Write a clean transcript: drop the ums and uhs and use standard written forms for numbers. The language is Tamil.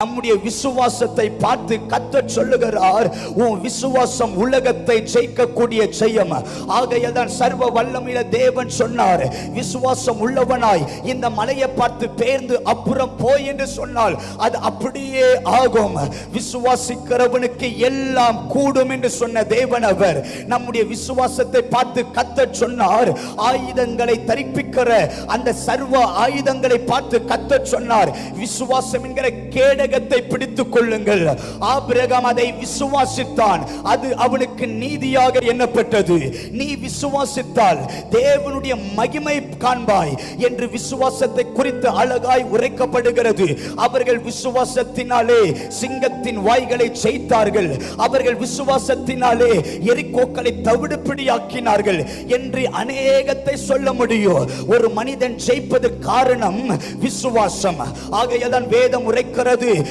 நம்முடைய விசுவாசத்தை பார்த்து கர்த்தர் சொல்லுகிறார், உன் விசுவாசம் உலகத்தை ஜெயிக்கக்கூடிய ஜெயம். ஆகையால் தான் சர்வ வல்லமையுள்ள தேவன் சொன்னார், விசுவாசம் உள்ளவனாய் இந்த மலையை பார்த்து பெயர்ந்து அப்புறம் போய் என்று சொன்னால் அது அப்படியே ஆகும். விசுவாசிக்கிறவனுக்கு எல்லாம் கூடும் என்று சொன்ன தேவன் அவர். நம்முடைய விசுவாசத்தை பார்த்து கர்த்தர் சொன்னார், ஆயுதங்களை தரிப்பிக்கிற அந்த சர்வ ஆயுதங்களை பார்த்து கர்த்தர் சொன்னார், விசுவாசம் என்கிற கேடகத்தை பிடித்துக் கொள்ளுங்கள். ஆபிரகாம் அதை விசுவாசித்தான், அது அவனுக்கு நீதியாக எண்ணப்பட்டது. நீ விசுவாசித்தால் தேவனுடைய மகிமை காண்பாய் என்று விசுவாசத்தை குறித்து அழகாய் உரைக்கப்படுகிறது. அவர்கள் விசுவாசத்தினாலே சிங்கத்தின் வாய்களை ஜெயித்தார்கள், அவர்கள் விசுவாசத்தினாலே எரிகோக்களை தவிடுபிடியாக்கினார்கள் என்று அநேகத்தை சொல்ல முடியும். ஒரு மனிதன் ஜெயிப்பதற்கு காரணம் விசுவாசம். ஆகையால் வேதம் உரைக்கிறது,